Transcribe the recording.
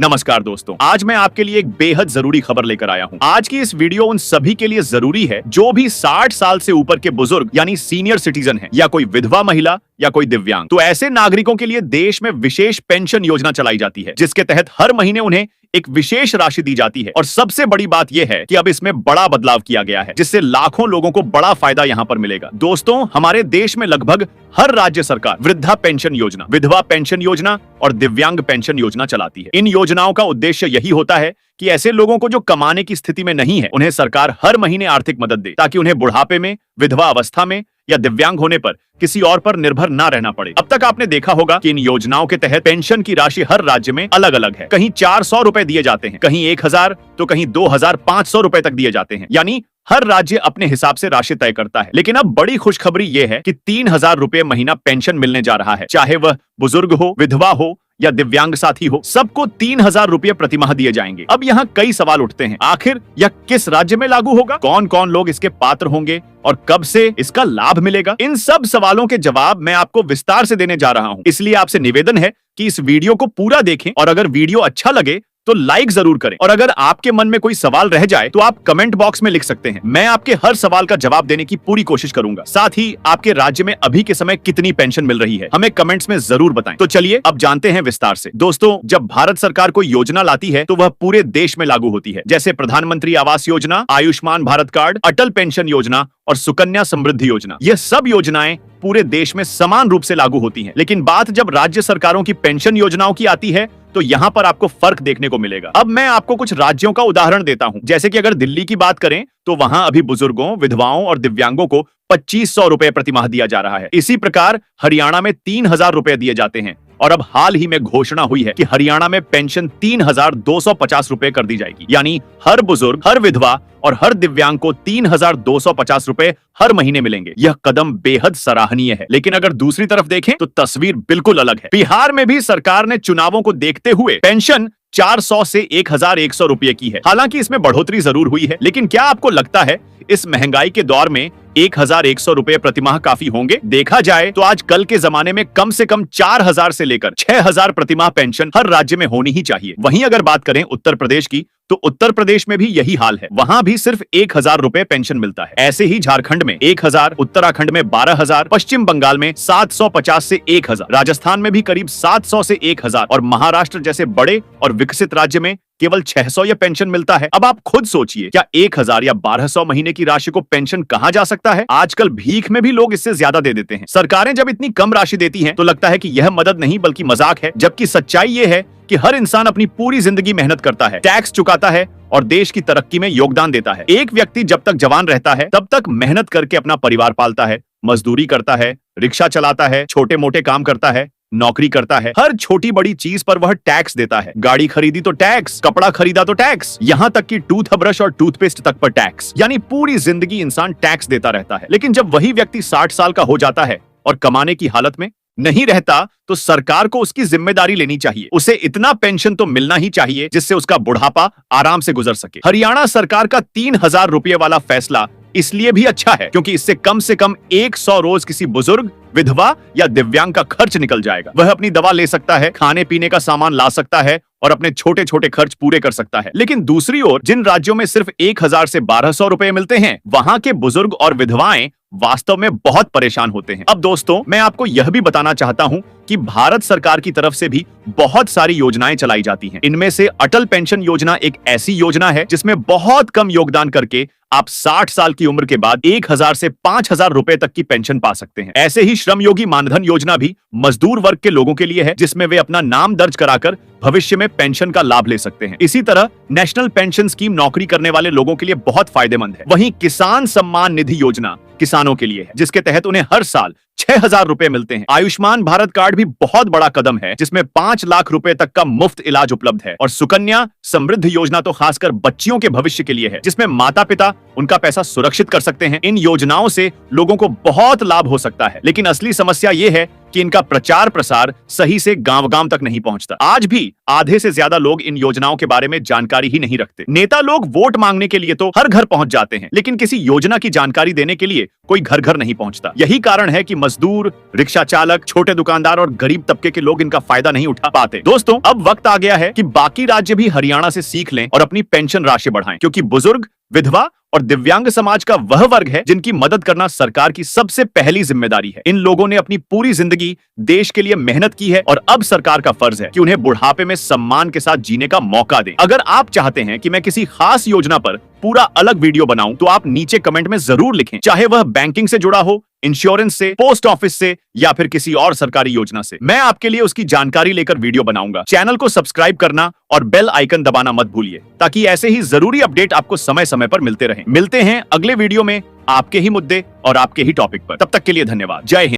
नमस्कार दोस्तों, आज मैं आपके लिए एक बेहद जरूरी खबर लेकर आया हूं। आज की इस वीडियो उन सभी के लिए जरूरी है जो भी 60 साल से ऊपर के बुजुर्ग यानी सीनियर सिटीजन हैं, या कोई विधवा महिला या कोई दिव्यांग। तो ऐसे नागरिकों के लिए देश में विशेष पेंशन योजना चलाई जाती है, जिसके तहत हर महीने उन्हें एक विशेष राशि दी जाती है। और सबसे बड़ी बात यह है कि अब इसमें बड़ा बदलाव किया गया है, जिससे लाखों लोगों को बड़ा फायदा यहाँ पर मिलेगा। दोस्तों, हमारे देश में लगभग हर राज्य सरकार वृद्धा पेंशन योजना, विधवा पेंशन योजना और दिव्यांग पेंशन योजना चलाती है। इन योजनाओं का उद्देश्य यही होता है कि ऐसे लोगों को जो कमाने की स्थिति में नहीं है, उन्हें सरकार हर महीने आर्थिक मदद दे, ताकि उन्हें बुढ़ापे में, विधवा अवस्था में या दिव्यांग होने पर किसी और पर निर्भर ना रहना पड़े। अब तक आपने देखा होगा कि इन योजनाओं के तहत पेंशन की राशि हर राज्य में अलग अलग है। कहीं 400 रुपए दिए जाते हैं, कहीं 1000 तो कहीं 2500 रुपए तक दिए जाते हैं। यानी हर राज्य अपने हिसाब से राशि तय करता है। लेकिन अब बड़ी खुशखबरी यह है कि 3000 रुपए महीना पेंशन मिलने जा रहा है। चाहे वह बुजुर्ग हो, विधवा हो या दिव्यांग साथी हो, सबको 3000 रुपए प्रतिमाह दिए जाएंगे। अब यहाँ कई सवाल उठते हैं, आखिर यह किस राज्य में लागू होगा, कौन कौन लोग इसके पात्र होंगे और कब से इसका लाभ मिलेगा? इन सब सवालों के जवाब मैं आपको विस्तार से देने जा रहा हूँ। इसलिए आपसे निवेदन है कि इस वीडियो को पूरा देखें, और अगर वीडियो अच्छा लगे तो लाइक जरूर करें। और अगर आपके मन में कोई सवाल रह जाए तो आप कमेंट बॉक्स में लिख सकते हैं। मैं आपके हर सवाल का जवाब देने की पूरी कोशिश करूंगा। साथ ही आपके राज्य में अभी के समय कितनी पेंशन मिल रही है, हमें कमेंट्स में जरूर बताएं। तो चलिए अब जानते हैं विस्तार से। दोस्तों, जब भारत सरकार कोई योजना लाती है तो वह पूरे देश में लागू होती है, जैसे प्रधानमंत्री आवास योजना, आयुष्मान भारत कार्ड, अटल पेंशन योजना और सुकन्या समृद्धि योजना। यह सब योजनाएं पूरे देश में समान रूप से लागू होती हैं। लेकिन बात जब राज्य सरकारों की पेंशन योजनाओं की आती है तो यहाँ पर आपको फर्क देखने को मिलेगा। अब मैं आपको कुछ राज्यों का उदाहरण देता हूँ। जैसे कि अगर दिल्ली की बात करें तो वहां अभी बुजुर्गों, विधवाओं और दिव्यांगों को 2500 रुपए प्रतिमाह दिया जा रहा है। इसी प्रकार हरियाणा में 3000 रुपए दिए जाते हैं। और अब हाल ही में घोषणा हुई है कि हरियाणा में पेंशन 3250 रुपए कर दी जाएगी। यानी हर बुजुर्ग, हर विधवा और हर दिव्यांग को 3250 रुपए हर महीने मिलेंगे। यह कदम बेहद सराहनीय है। लेकिन अगर दूसरी तरफ देखें तो तस्वीर बिल्कुल अलग है। बिहार में भी सरकार ने चुनावों को देखते हुए पेंशन 400 से 1100 रुपए की है। हालांकि इसमें बढ़ोतरी जरूर हुई है, लेकिन क्या आपको लगता है इस महंगाई के दौर में 1100 रुपए प्रतिमाह काफी होंगे? देखा जाए तो आज कल के जमाने में कम से कम 4000 से लेकर 6000 प्रतिमाह पेंशन हर राज्य में होनी ही चाहिए। वहीं अगर बात करें उत्तर प्रदेश की, तो उत्तर प्रदेश में भी यही हाल है। वहां भी सिर्फ 1000 रुपए पेंशन मिलता है। ऐसे ही झारखंड में 1000, उत्तराखंड में 12000, पश्चिम बंगाल में 750 से 1000, राजस्थान में भी करीब 700 से 1000 और महाराष्ट्र जैसे बड़े और विकसित राज्य में केवल 600 या पेंशन मिलता है। अब आप खुद सोचिए, क्या 1000 या 1200 महीने की राशि को पेंशन कहा जा सकता है? आजकल भीख में भी लोग इससे ज्यादा दे देते हैं। सरकारें जब इतनी कम राशि देती हैं, तो लगता है कि यह मदद नहीं बल्कि मजाक है। जबकि सच्चाई ये है कि हर इंसान अपनी पूरी जिंदगी मेहनत करता है, टैक्स चुकाता है और देश की तरक्की में योगदान देता है। एक व्यक्ति जब तक जवान रहता है तब तक मेहनत करके अपना परिवार पालता है, मजदूरी करता है, रिक्शा चलाता है, छोटे मोटे काम करता है, नौकरी करता है। हर छोटी बड़ी चीज पर वह टैक्स देता है। गाड़ी खरीदी तो टैक्स, कपड़ा खरीदा तो टैक्स, यहाँ तक कि टूथब्रश और टूथपेस्ट तक पर टैक्स। यानी पूरी जिंदगी इंसान टैक्स देता रहता है। लेकिन जब वही व्यक्ति 60 साल का हो जाता है और कमाने की हालत में नहीं रहता, तो सरकार को उसकी जिम्मेदारी लेनी चाहिए। उसे इतना पेंशन तो मिलना ही चाहिए जिससे उसका बुढ़ापा आराम से गुजर सके। हरियाणा सरकार का 3000 रुपए वाला फैसला इसलिए भी अच्छा है क्योंकि इससे कम से कम 100 रोज किसी बुजुर्ग, विधवा या दिव्यांग का खर्च निकल जाएगा। वह अपनी दवा ले सकता है, खाने पीने का सामान ला सकता है और अपने छोटे छोटे खर्च पूरे कर सकता है। लेकिन दूसरी ओर जिन राज्यों में सिर्फ 1000 से 1200 रुपए मिलते हैं, वहां के बुजुर्ग और विधवाएं वास्तव में बहुत परेशान होते हैं। अब दोस्तों, मैं आपको यह भी बताना चाहता हूं कि भारत सरकार की तरफ से भी बहुत सारी योजनाएं चलाई जाती हैं। इनमें से अटल पेंशन योजना एक ऐसी योजना है जिसमें बहुत कम योगदान करके आप 60 साल की उम्र के बाद 1000 से 5000 रुपए तक की पेंशन पा सकते हैं। ऐसे ही श्रमयोगी मानधन योजना भी मजदूर वर्ग के लोगों के लिए है, जिसमें वे अपना नाम दर्ज कराकर भविष्य में पेंशन का लाभ ले सकते हैं। इसी तरह नेशनल पेंशन स्कीम नौकरी करने वाले लोगों के लिए बहुत फायदेमंद है। वहीं किसान सम्मान निधि योजना किसानों के लिए है, जिसके तहत उन्हें हर साल 6000 रुपए मिलते हैं। आयुष्मान भारत कार्ड भी बहुत बड़ा कदम है, जिसमें 5 लाख रुपए तक का मुफ्त इलाज उपलब्ध है। और सुकन्या समृद्धि योजना तो खासकर बच्चियों के भविष्य के लिए है, जिसमें माता पिता उनका पैसा सुरक्षित कर सकते हैं। इन योजनाओं से लोगों को बहुत लाभ हो सकता है, लेकिन असली समस्या ये है कि इनका प्रचार प्रसार सही से गांव-गांव तक नहीं पहुंचता। आज भी आधे से ज्यादा लोग इन योजनाओं के बारे में जानकारी ही नहीं रखते। नेता लोग वोट मांगने के लिए तो हर घर पहुंच जाते हैं, लेकिन किसी योजना की जानकारी देने के लिए कोई घर घर नहीं पहुंचता। यही कारण है कि मजदूर, रिक्शा चालक, छोटे दुकानदार और गरीब तबके के लोग इनका फायदा नहीं उठा पाते। दोस्तों, अब वक्त आ गया है कि बाकी राज्य भी हरियाणा से सीख लें और अपनी पेंशन राशि बढ़ाएं, क्योंकि बुजुर्ग, विधवा और दिव्यांग समाज का वह वर्ग है जिनकी मदद करना सरकार की सबसे पहली जिम्मेदारी है। इन लोगों ने अपनी पूरी जिंदगी देश के लिए मेहनत की है और अब सरकार का फर्ज है कि उन्हें बुढ़ापे में सम्मान के साथ जीने का मौका दें। अगर आप चाहते हैं कि मैं किसी खास योजना पर पूरा अलग वीडियो बनाऊं, तो आप नीचे कमेंट में जरूर लिखें, चाहे वह बैंकिंग से जुड़ा हो, इंश्योरेंस से, पोस्ट ऑफिस से या फिर किसी और सरकारी योजना से। मैं आपके लिए उसकी जानकारी लेकर वीडियो बनाऊंगा। चैनल को सब्सक्राइब करना और बेल आइकन दबाना मत भूलिए, ताकि ऐसे ही जरूरी अपडेट आपको समय समय पर मिलते रहें। मिलते हैं अगले वीडियो में आपके ही मुद्दे और आपके ही टॉपिक पर। तब तक के लिए धन्यवाद। जय हिंद।